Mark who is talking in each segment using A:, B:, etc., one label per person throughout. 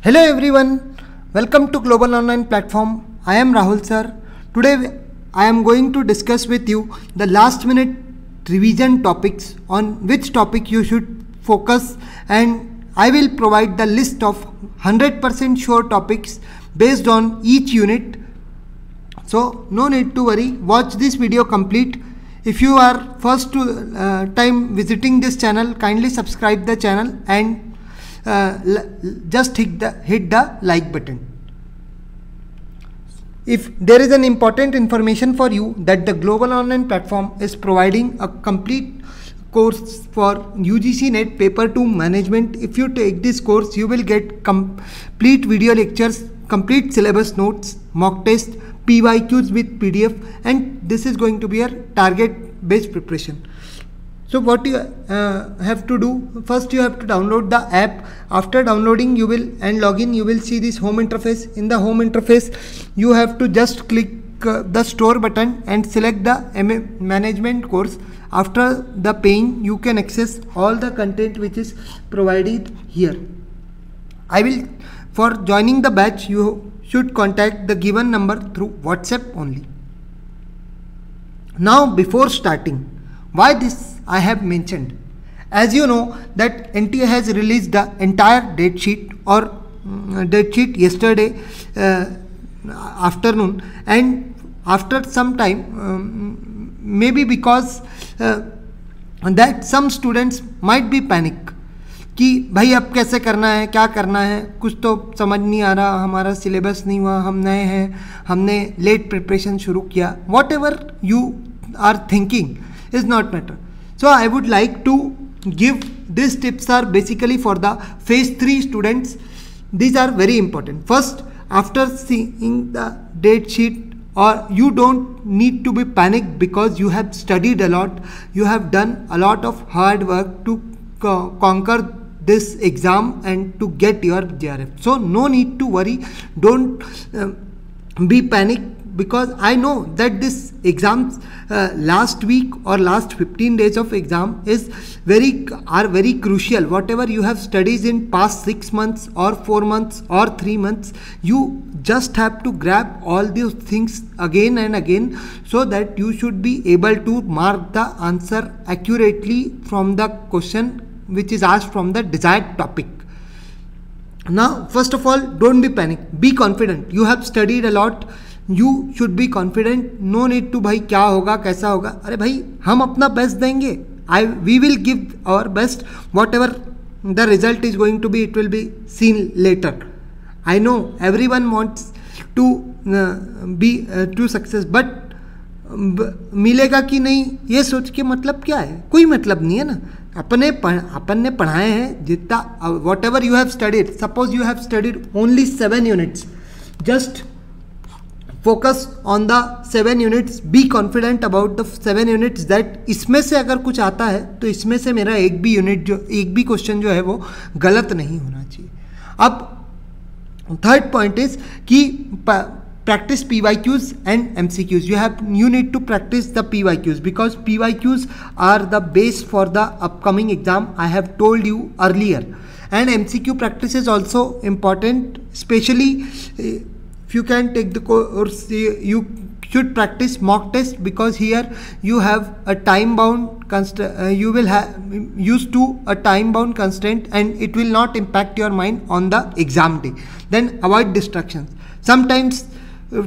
A: Hello everyone, welcome to Global Online Platform. I am Rahul sir. Today I am going to discuss with you the last minute revision topics on which topic you should focus, and I will provide the list of 100% sure topics based on each unit. So no need to worry, watch this video complete. If you are first time visiting this channel, kindly subscribe the channel and just hit the like button. If there is an important information for you that the Global Online Platform is providing a complete course for UGC NET Paper 2 Management. If you take this course, you will get complete video lectures, complete syllabus notes, mock test, PYQs with PDF, and this is going to be a target based preparation. So what you have to do, first you have to download the app. After downloading and login, you will see this home interface. In the home interface, you have to just click the store button and select the management course. After the paying, you can access all the content which is provided here. For joining the batch, you should contact the given number through WhatsApp only. Now before starting, why this I have mentioned? As you know that NTA has released the entire date sheet yesterday afternoon, and after some time, maybe because that some students might be panic कि भाई अब कैसे करना है, क्या करना है, कुछ तो समझ नहीं आ रहा, हमारा सिलेबस नहीं हुआ, हम नए हैं, हमने लेट प्रिपरेशन शुरू किया. Whatever you are thinking is not matter. So I would like to give these tips are basically for the phase 3 students. These are very important. First, after seeing the date sheet, or you don't need to be panicked because you have studied a lot, you have done a lot of hard work to conquer this exam and to get your JRF. So no need to worry, don't be panicked, because I know that this exams last week or last 15 days of exam are very crucial. Whatever you have studied in past 6 months or 4 months or 3 months, you just have to grab all these things again and again, so that you should be able to mark the answer accurately from the question which is asked from the desired topic. Now first of all, don't be panicked, be confident. You have studied a lot, you should be confident. No need to भाई क्या होगा कैसा होगा, अरे भाई हम अपना best देंगे. We will give our best. Whatever the result is going to be, it will be seen later. I know everyone wants to be to success, but मिलेगा कि नहीं ये सोच के मतलब क्या है, कोई मतलब नहीं है ना. अपन ने पढ़ाए हैं जितना, whatever you have studied. Suppose you have studied only 7 units, just focus on the 7 units, be confident about the 7 units that इसमें से अगर कुछ आता है तो इसमें से मेरा एक भी क्वेश्चन जो है वो गलत नहीं होना चाहिए. अब थर्ड पॉइंट इज कि practice PYQs and MCQs. You need to practice the PYQs, because PYQs are the base for the upcoming exam. I have told you earlier, and MCQ practice is also important, especially if you can take the course, you should practice mock test, because here you have a time bound constraint, you will have used to a time bound constraint, and it will not impact your mind on the exam day. Then avoid distractions. Sometimes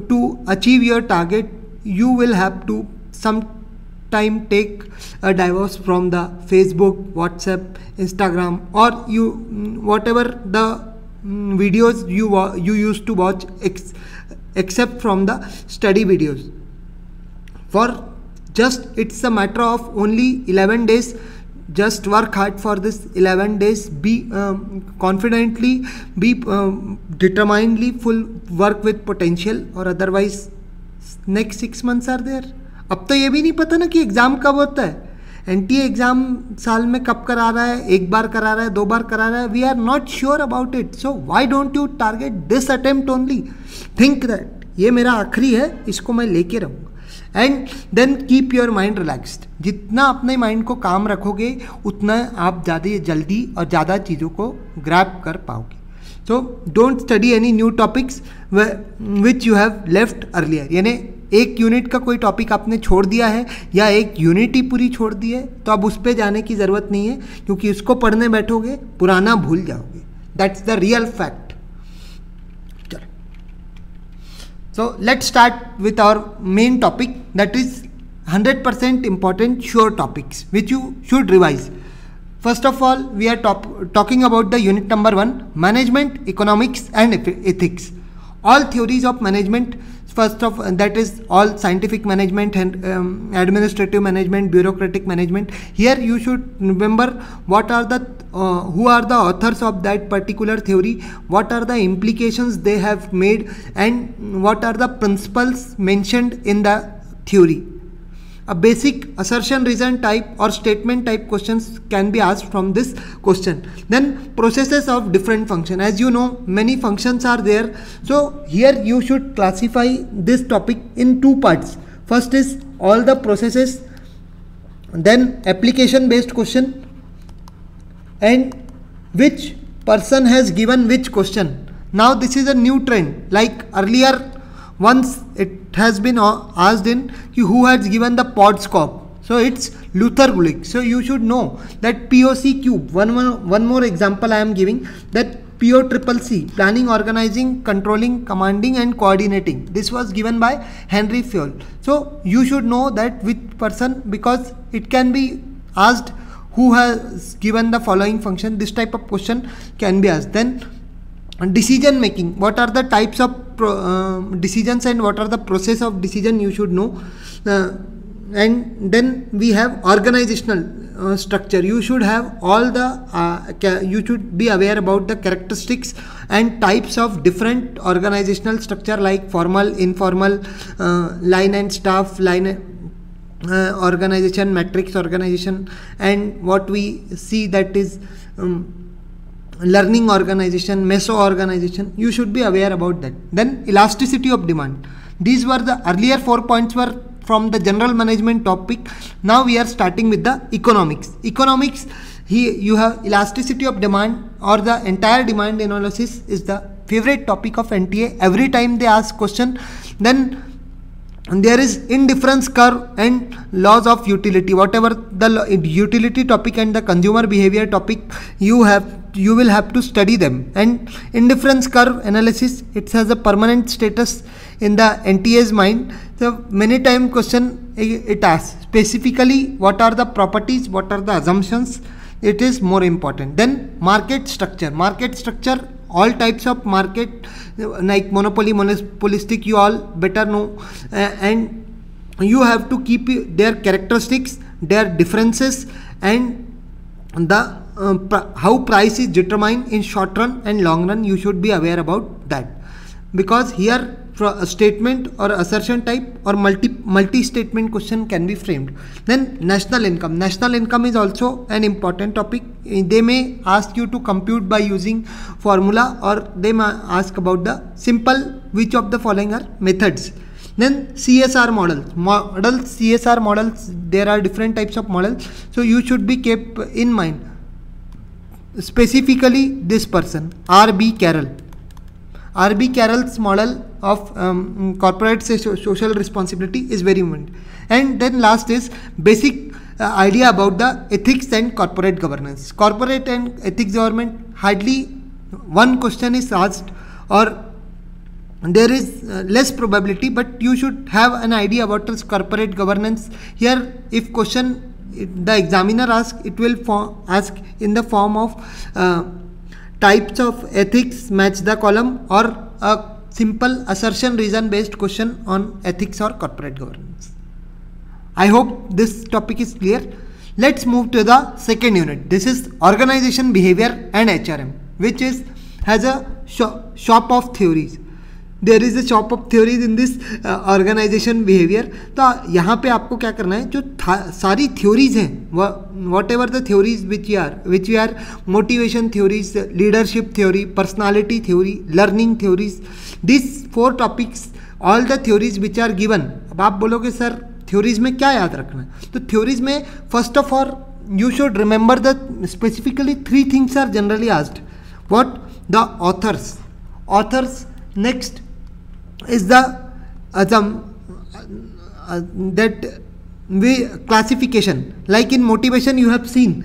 A: to achieve your target, you will have to sometime take a divorce from the Facebook, WhatsApp, Instagram, or whatever the videos you used to watch, except from the study videos. For just it's a matter of only 11 days. Just work hard for this 11 days. Be confidently, be determinedly, full work with potential, or otherwise next 6 months are there. अब तो ये भी नहीं पता ना कि exam कब होता है. एनटीए एग्जाम साल में कब करा रहा है, एक बार करा रहा है, 2 बार करा रहा है. We are not sure about it. So why don't you target this attempt only. Think that ये मेरा आखिरी है, इसको मैं लेके रहूँगा. And then keep your mind relaxed. जितना अपने माइंड को काम रखोगे, उतना आप ज़्यादा जल्दी और ज़्यादा चीज़ों को ग्रैब कर पाओगे. So don't study any new topics which you have left earlier. यानी एक यूनिट का कोई टॉपिक आपने छोड़ दिया है या एक यूनिट ही पूरी छोड़ दी है तो अब उस पर जाने की ज़रूरत नहीं है, क्योंकि उसको पढ़ने बैठोगे पुराना भूल जाओगे. That's the real fact. चलो, so let's start with our main topic, that is 100% important sure topics which you should revise. First of all, we are talking about the unit number 1, management, economics and ethics. All theories of management, first of that is all scientific management and administrative management, bureaucratic management. Here you should remember what are the who are the authors of that particular theory, what are the implications they have made, and what are the principles mentioned in the theory. A basic assertion, reason type or statement type questions can be asked from this question. Then processes of different function. As you know, many functions are there. So here you should classify this topic in two parts. First is all the processes, then application based question, and which person has given which question. Now this is a new trend. Like earlier, once it has been asked in who has given the Podscope, so it's Luther Gulick. So you should know that POC cube. One more example I am giving, that POCCC, planning, organizing, controlling, commanding and coordinating. This was given by Henry Fayol. So you should know that which person, because it can be asked who has given the following function. This type of question can be asked. Then decision making, what are the types of decisions and what are the process of decision, you should know. And then we have organizational structure. You should have all the you should be aware about the characteristics and types of different organizational structure, like formal, informal, line and staff, line organization, matrix organization, and what we see that is learning organization, meso organization. You should be aware about that. Then elasticity of demand. These were the earlier 4 points were from the general management topic. Now we are starting with the economics. Economics, here you have elasticity of demand, or the entire demand analysis is the favorite topic of NTA. Every time they ask question. Then there is indifference curve and laws of utility. Whatever the utility topic and the consumer behavior topic, you will have to study them. And indifference curve analysis, it has a permanent status in the NTA's mind. So many time question it asks specifically what are the properties, what are the assumptions. It is more important. Then market structure. Market structure, all types of market, like monopoly, monopolistic, you all better know, and you have to keep their characteristics, their differences, and the how price is determined in short run and long run. You should be aware about that, because here a statement or assertion type or multi statement question can be framed. Then national income. National income is also an important topic. They may ask you to compute by using formula, or they may ask about the simple which of the following are methods. Then CSR models, CSR models, there are different types of models, so you should be kept in mind. Specifically this person, R.B. Carroll. R.B. Carroll's model of corporate social responsibility is very important. And then last is basic idea about the ethics and corporate governance. Corporate and ethics government, hardly one question is asked, or there is less probability, but you should have an idea about this corporate governance. Here, if question the examiner asks, it will ask in the form of types of ethics, match the column, or a simple assertion reason based question on ethics or corporate governance. I hope this topic is clear. Let's move to the second unit. This is organization behavior and HRM, which has a shop of theories. There is a shop of theories in this organization behavior. तो यहाँ पे आपको क्या करना है, जो सारी theories हैं, whatever the theories which are motivation theories, leadership theory, personality theory, learning theories, these 4 topics, all the theories which are given. अब आप बोलोगे सर theories में क्या याद रखना है, तो theories में first of all you should remember that specifically 3 things are generally asked. What? the authors next is the that we classification, like in motivation you have seen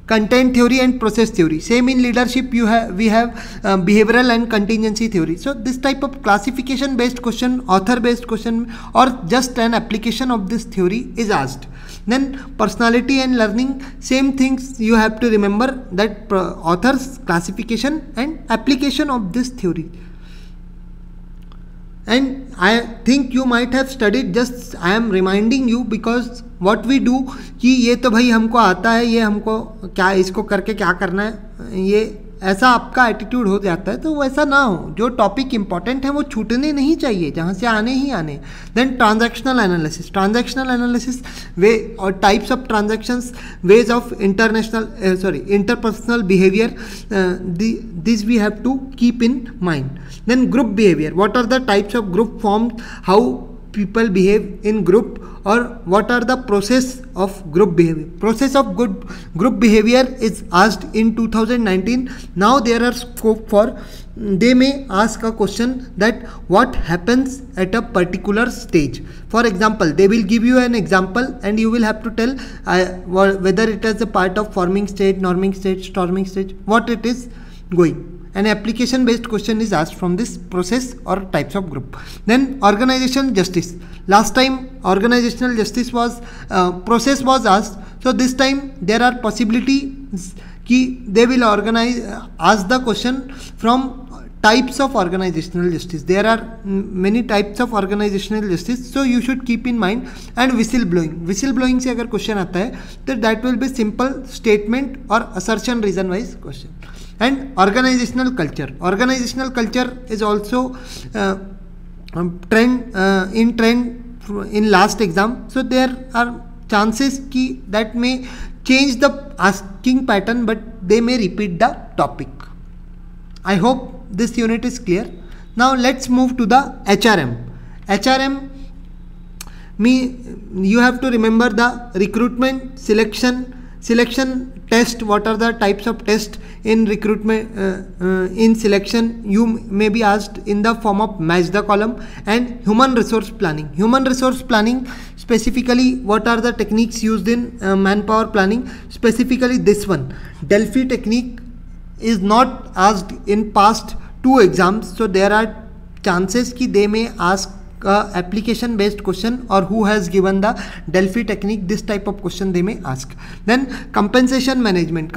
A: content theory and process theory. Same in leadership we have behavioral and contingency theory. So this type of classification based question, author based question, or just an application of this theory is asked. Then personality and learning, same things you have to remember, that authors, classification and application of this theory. And I think you might have studied, just I am reminding you, because what we do कि ये तो भाई हमको आता है, ये हमको क्या इसको करके क्या करना है, ये ऐसा आपका एटीट्यूड हो जाता है. तो वैसा ना हो, जो टॉपिक इंपॉर्टेंट है वो छूटने नहीं चाहिए, जहाँ से आने ही आने. देन ट्रांजैक्शनल एनालिसिस वे और types of transactions, ways of interpersonal behavior, these we have to keep in mind. Then group behavior, what are the types of group formed, how people behave in group, or what are the process of group behavior. Process of group behavior is asked in 2019. Now there are scope for, they may ask a question that what happens at a particular stage. For example, they will give you an example and you will have to tell whether it is a part of forming state, norming state, storming state, what it is going. An application based question is asked from this process or types of group. Then organizational justice. Last time organizational justice was process was asked. So this time there are possibilities कि they will ask the question from types of organizational justice. There are many types of organizational justice, so you should keep in mind. And whistleblowing से अगर question आता है तो that will be simple statement or assertion reason wise question. And organizational culture is also trend in last exam. So there are chances ki that may change the asking pattern, but they may repeat the topic. I hope this unit is clear. Now let's move to the HRM. You have to remember the recruitment, selection test. What are the types of tests in recruitment, in selection? You may be asked in the form of match the column. And human resource planning, specifically what are the techniques used in manpower planning, specifically this one. Delphi technique is not asked in past 2 exams, so there are chances ki they may ask application based question, or who has given the Delphi technique, this type of question they may ask. Then compensation management,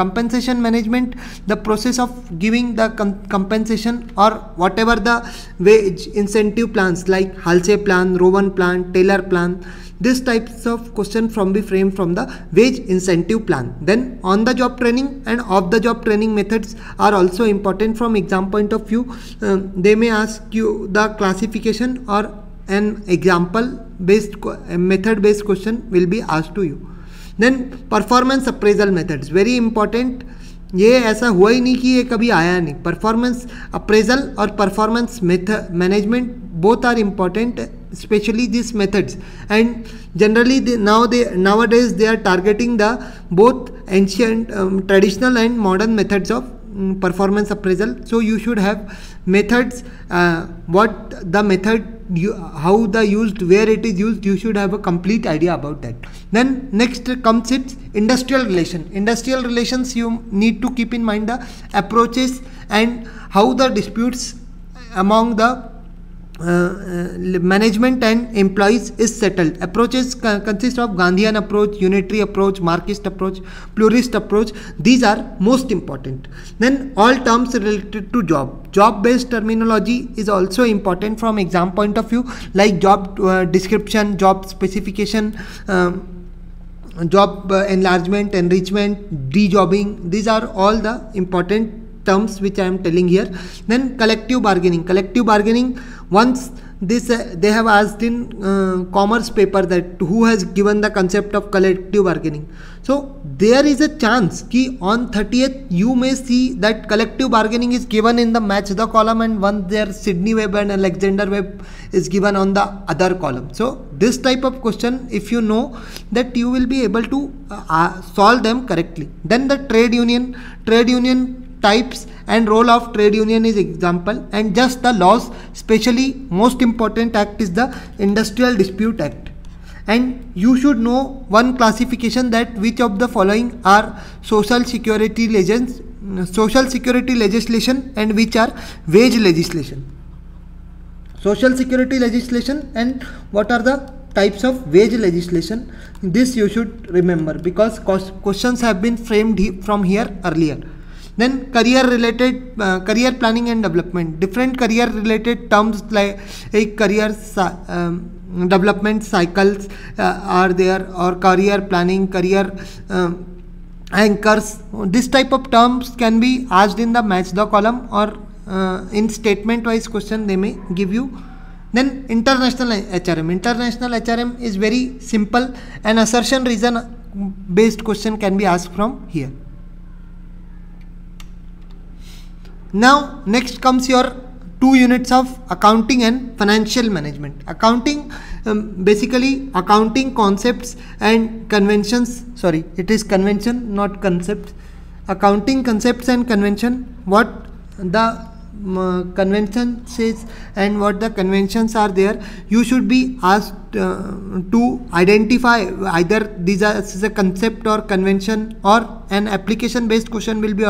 A: the process of giving the compensation or whatever the wage incentive plans like Halsey plan, Rowan plan, Taylor plan. This types of question from be framed from the wage incentive plan. Then on the job training and off the job training methods are also important from exam point of view. They may ask you the classification, or an example based method based question will be asked to you. Then performance appraisal methods, very important. ये ऐसा हुआ ही नहीं कि ये कभी आया नहीं. Performance appraisal और performance management both are important, especially these methods. And generally nowadays they are targeting the both ancient traditional and modern methods of performance appraisal. So you should have methods, what the method, how the used, where it is used, you should have a complete idea about that. Then next comes its industrial relations. You need to keep in mind the approaches and how the disputes among the management and employees is settled. Approaches consist of Gandhian approach, unitary approach, Marxist approach, pluralist approach. These are most important. Then all terms related to job based terminology is also important from exam point of view, like job description, job specification, job enlargement, enrichment, de-jobbing. These are all the important terms which I am telling here. Then collective bargaining, once this they have asked in commerce paper that who has given the concept of collective bargaining. So there is a chance ki on 30th you may see that collective bargaining is given in the match the column, and one there Sydney Webb and Alexander Webb is given on the other column. So this type of question, if you know that, you will be able to solve them correctly. Then the trade union types and role of trade union is example, and just the laws, especially most important act is the Industrial Dispute Act. And you should know one classification, that which of the following are social security legislation and which are wage legislation. Social security legislation and what are the types of wage legislation. This you should remember because questions have been framed from here earlier. Then career planning and development. Different career related terms like career development cycles are there, or career planning, career anchors. This type of terms can be asked in the match the column, or in statement wise question they may give you. Then international HRM is very simple, and assertion reason based question can be asked from here. Now next comes your 2 units of accounting and financial management. Accounting, basically accounting concepts and conventions. Sorry, it is convention, not concepts. Accounting concepts and convention. What the convention says and what the conventions are there. You should be asked to identify either these are a concept or convention, or an application based question will be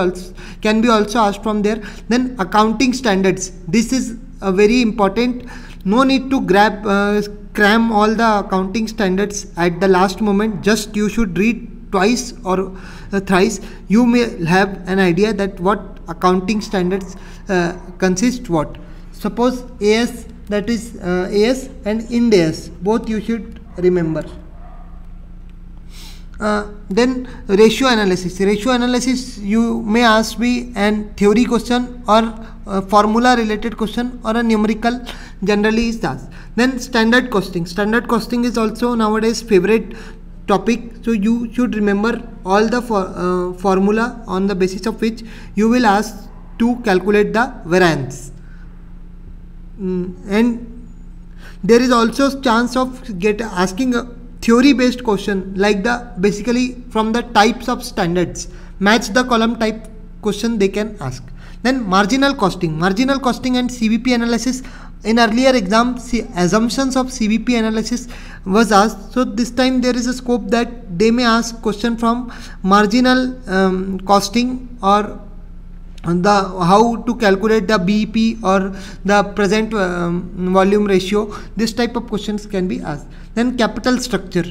A: can be also asked from there. Then accounting standards. This is a very important. No need to cram all the accounting standards at the last moment. Just you should read twice or thrice. You may have an idea that what accounting standards consist what. Suppose AS, that is AS and Ind AS, both you should remember. Then ratio analysis you may ask me an theory question or a formula related question or a numerical generally is asked. Then standard costing is also nowadays favorite topic, so you should remember all the formula on the basis of which you will ask to calculate the variance. And there is also chance of asking a theory based question like the basically from the types of standards, match the column type question they can ask. Then marginal costing and CVP analysis. In earlier exams, assumptions of CVP analysis was asked. So this time there is a scope that they may ask question from marginal costing, or how to calculate the BEP or the present volume ratio. This type of questions can be asked. Then capital structure.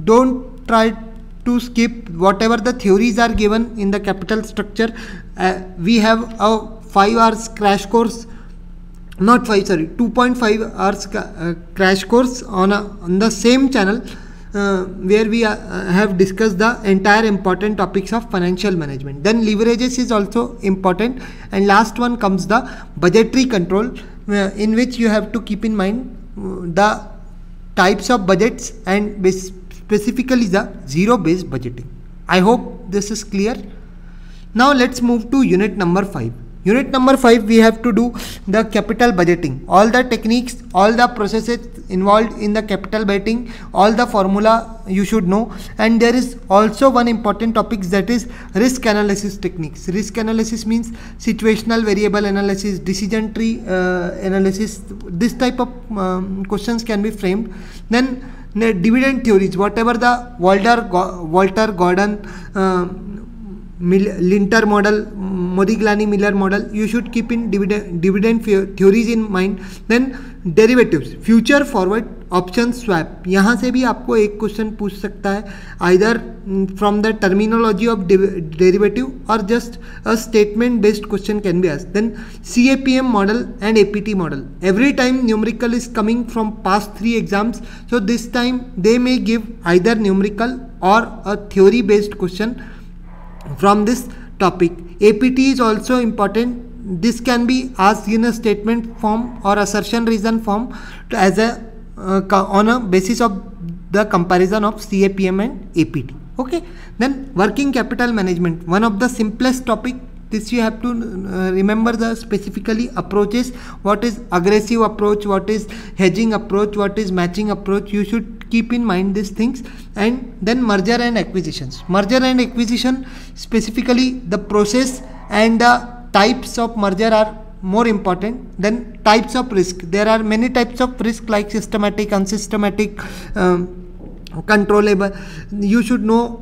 A: Don't try to skip whatever the theories are given in the capital structure. We have a 5 hours crash course, 2.5 hours crash course on the same channel where we have discussed the entire important topics of financial management. Then leverages is also important, and last one comes the budgetary control, in which you have to keep in mind the types of budgets and specifically the zero based budgeting. I hope this is clear. Now let's move to unit number 5. Unit number 5, we have to do the capital budgeting. All the techniques, all the processes involved in the capital budgeting, all the formula you should know. And there is also one important topic, that is risk analysis techniques. Risk analysis means situational variable analysis, decision tree analysis. This type of questions can be framed. Then dividend theories, whatever the Walter Gordon Linter model, Modigliani Miller model, you should keep in dividend theories in mind. Then derivatives, future forward option swap. यहाँ से भी आपको एक question पूछ सकता है, either from the terminology of derivative or just a statement based question can be asked. Then CAPM model and APT model. Every time numerical is coming from past 3 exams, so this time they may give either numerical or a theory based question from this topic. APT is also important this can be asked in a statement form or assertion reason form as a on a basis of the comparison of CAPM and APT. Okay, then working capital management, one of the simplest topic. This you have to remember the specifically approaches, what is aggressive approach, what is hedging approach, what is matching approach. You should keep in mind these things. And then merger and acquisitions. Merger and acquisition, specifically the process and the types of merger are more important. Then types of risk, there are many types of risk like systematic, unsystematic, controllable. You should know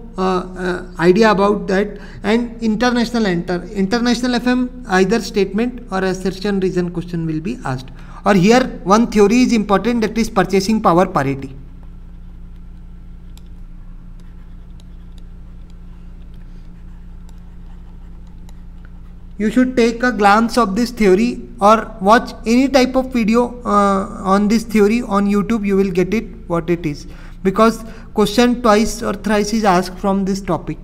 A: idea about that. And international FM, either statement or assertion reason question will be asked. Or here one theory is important, that is purchasing power parity. You should take a glance of this theory or watch any type of video on this theory on YouTube. You will get it what it is, because question twice or thrice is asked from this topic.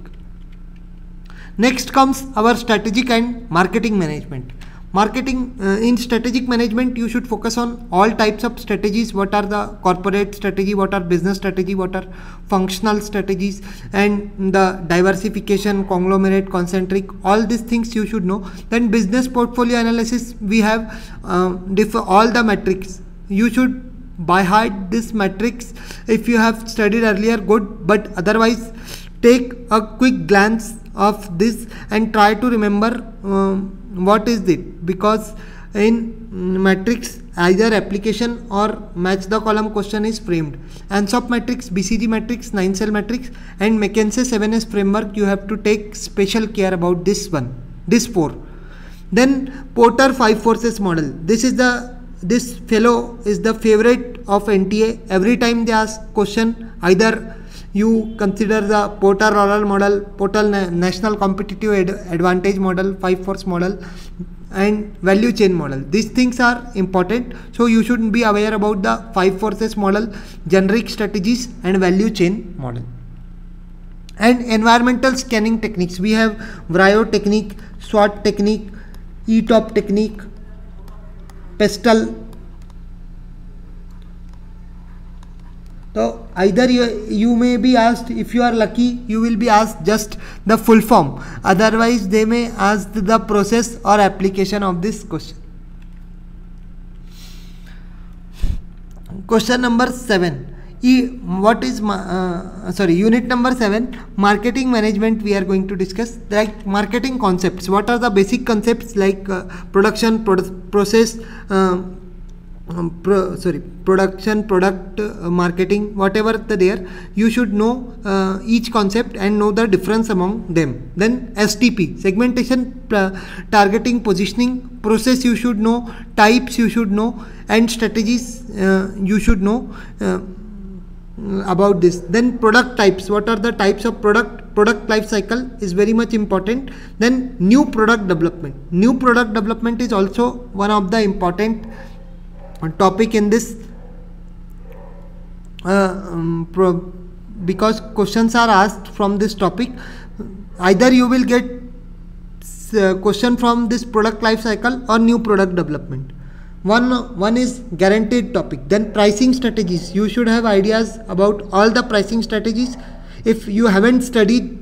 A: Next comes our strategic and marketing management. Marketing in strategic management, you should focus on all types of strategies. What are the corporate strategy, what are business strategy, what are functional strategies, and the diversification, conglomerate, concentric, all these things you should know. Then business portfolio analysis, we have all the metrics. You should by heart this matrix. If you have studied earlier, good, but otherwise take a quick glance of this and try to remember what is it, because in matrix either application or match the column question is framed. ANSOP matrix, BCG matrix, 9 cell matrix, and McKinsey 7S framework, you have to take special care about this one, this 4. Then Porter 5 forces model, this fellow is the favorite of NTA. Every time they ask question, either you consider the Porter-Rural model, Porter National Competitive Advantage model, 5 force model, and value chain model. These things are important, so you should be aware about the 5 forces model, generic strategies, and value chain model. And environmental scanning techniques, we have Vryo technique, SWOT technique, ETOP technique, PESTEL. So either you may be asked, if you are lucky, you will be asked just the full form. Otherwise, they may ask the process or application of this question. Question number 7. Unit number 7, marketing management. We are going to discuss like marketing concepts. What are the basic concepts like production, process, production, product, marketing, whatever there, you should know each concept and know the difference among them. Then STP, segmentation, targeting, positioning, process you should know, types you should know, and strategies you should know about this. Then product types, what are the types of product life cycle is very much important. Then new product development is also one of the important topic in this because questions are asked from this topic. Either you will get question from this product life cycle or new product development. One is guaranteed topic. Then pricing strategies, you should have ideas about all the pricing strategies. If you haven't studied,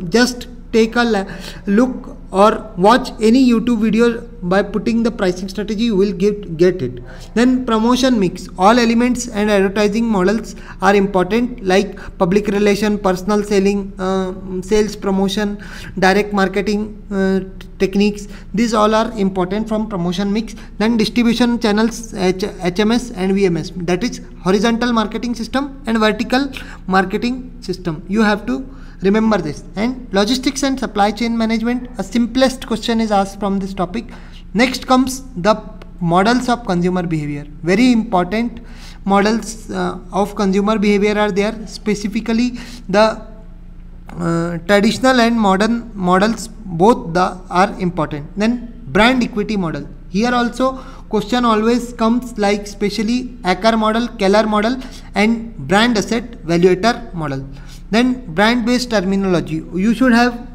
A: just take a look or watch any YouTube video. By putting the pricing strategy, you will get it. Then promotion mix, all elements and advertising models are important, like public relation, personal selling, sales promotion, direct marketing techniques. These all are important from promotion mix. Then distribution channels, HMS and VMS, that is horizontal marketing system and vertical marketing system. You have to remember this. And logistics and supply chain management, a simplest question is asked from this topic. Next comes the models of consumer behavior. Very important models of consumer behavior are there. Specifically the traditional and modern models, both are important. Then brand equity model, here also question always comes, like specially Acker model, Keller model, and brand asset valuator model. Then brand based terminology, you should have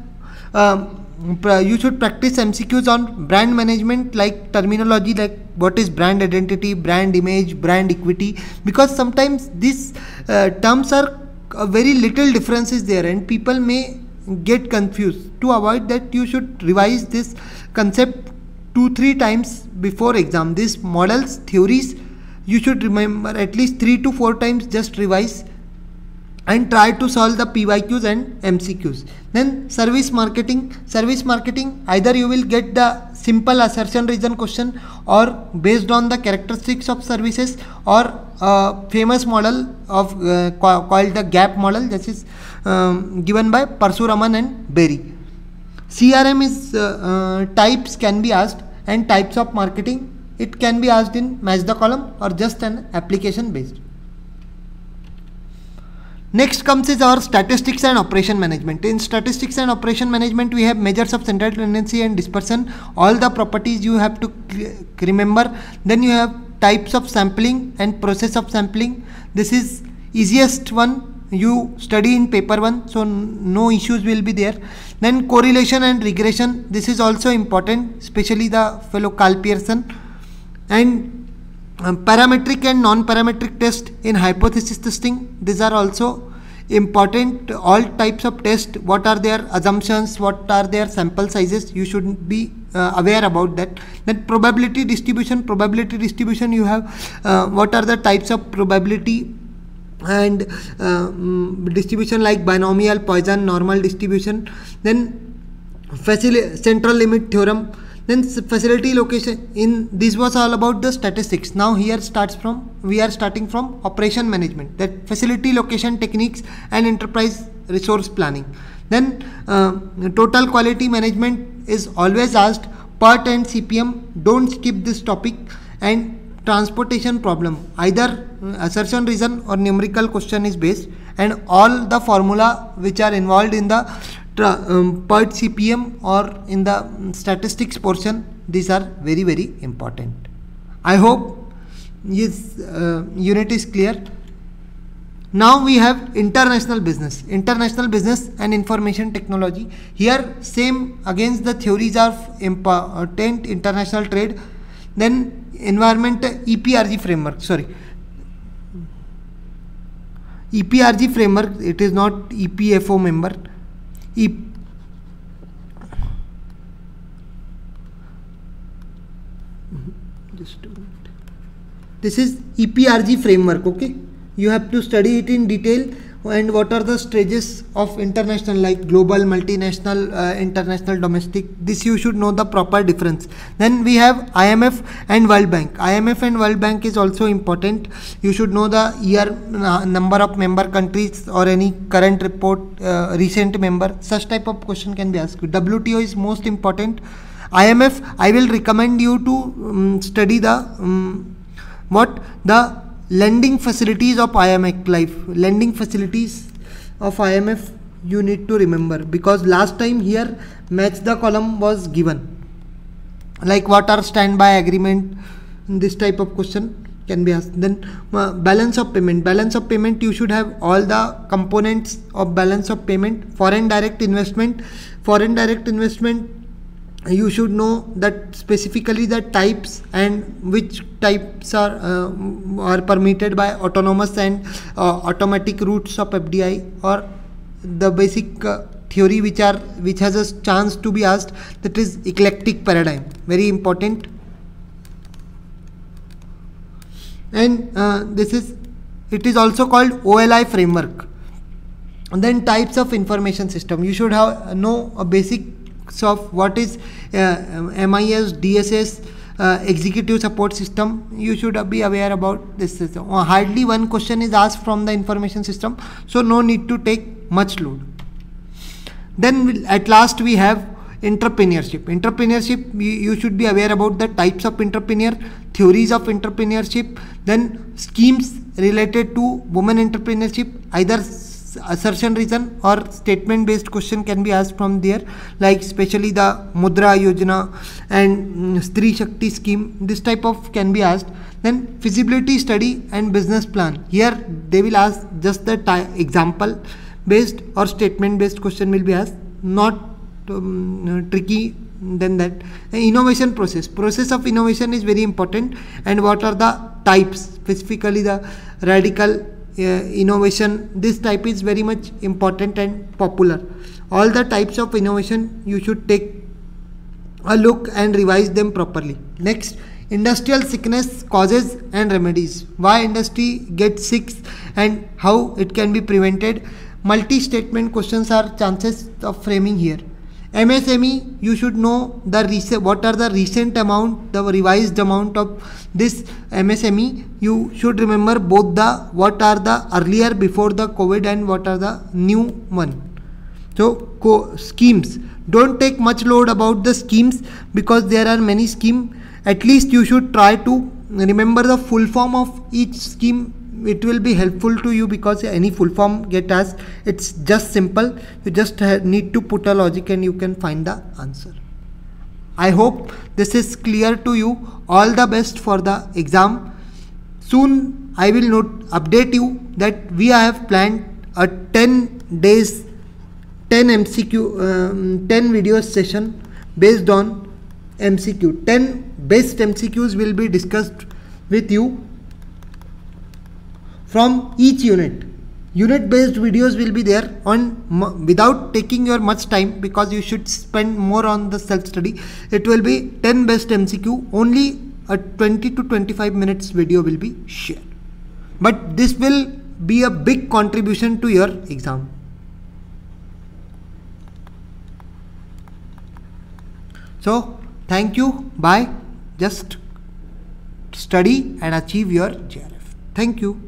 A: you should practice MCQs on brand management, like terminology like what is brand identity, brand image, brand equity, because sometimes these terms are very little differences there and people may get confused. To avoid that, you should revise this concept 2-3 times before exam. These models, theories, you should remember at least 3 to 4 times, just revise and try to solve the PYQs and MCQs. Then service marketing. Service marketing, either you will get the simple assertion reason question or based on the characteristics of services, or famous model of called the gap model. This is given by Parshuraman and Berry. CRM is types can be asked, and types of marketing, it can be asked in match the column or just an application based. Next comes is our statistics and operation management. In statistics and operation management, we have measures of central tendency and dispersion. All the properties you have to remember. Then you have types of sampling and process of sampling. This is easiest one. You study in paper 1, so no issues will be there. Then correlation and regression. This is also important, especially the fellow Carl Pearson. And parametric and non-parametric test in hypothesis testing, these are also important. All types of test, what are their assumptions, what are their sample sizes, you should be aware about that. Then probability distribution you have what are the types of probability and distribution, like binomial, Poisson, normal distribution. Then central limit theorem. Then facility location. In this was all about the statistics. Now here we are starting from operation management, that facility location techniques and enterprise resource planning. Then total quality management is always asked. PERT and CPM, don't skip this topic. And transportation problem, either assertion reason or numerical question is based, and all the formula which are involved in the PERT CPM or in the statistics portion, these are very, very important. I hope this unit is clear. Now we have international business and information technology. Here same against the theories of important, international trade. Then environment, EPRG framework, EPRG framework, it is not EPFO member. Just a minute. This is EPRG framework. Okay, you have to study it in detail, and what are the stages of international, like global, multinational, international, domestic. This you should know the proper difference. Then we have IMF and World Bank. IMF and World Bank is also important. You should know the year, number of member countries, or any current report, recent member. Such type of question can be asked. WTO is most important. IMF, I will recommend you to study the the lending facilities of IMF life. Lending facilities of IMF you need to remember, because last time here match the column was given, like what are standby agreement. This type of question can be asked. Then balance of payment, you should have all the components of balance of payment. Foreign direct investment, you should know that specifically the types and which types are permitted by autonomous and automatic routes of FDI, or the basic theory which has a chance to be asked, that is eclectic paradigm, very important. And it is also called OLI framework. And then types of information system, you should know a basic of what is MIS, DSS, executive support system. You should be aware about this system. Hardly one question is asked from the information system, so no need to take much load. Then at last we have entrepreneurship. You should be aware about the types of entrepreneur, theories of entrepreneurship, then schemes related to women entrepreneurship. Either assertion reason or statement based question can be asked from there, like especially the Mudra Yojana and Stree Shakti scheme. This type of can be asked. Then feasibility study and business plan, here they will ask just the example based or statement based question will be asked, not tricky than that. Innovation process of innovation is very important, and what are the types, specifically the radical innovation. This type is very much important and popular. All the types of innovation you should take a look and revise them properly. Next, industrial sickness causes and remedies. Why industry gets sick and how it can be prevented. Multi-statement questions are chances of framing here. MSME, you should know the what are the recent amount, the revised amount of this MSME. You should remember both the what are the earlier before the COVID and what are the new one. So schemes, don't take much load about the schemes because there are many schemes. At least you should try to remember the full form of each scheme. It will be helpful to you because any full form get asked. It's just simple. You just need to put a logic and you can find the answer. I hope this is clear to you. All the best for the exam. Soon I will update you that we have planned a 10 days 10 MCQ 10 video session based on MCQ. 10 best MCQs will be discussed with you from each unit. Unit based videos will be there on without taking your much time because you should spend more on the self study. It will be 10 best MCQ. Only a 20 to 25 minutes video will be shared. But this will be a big contribution to your exam. So thank you. Bye. Just study and achieve your JRF. Thank you.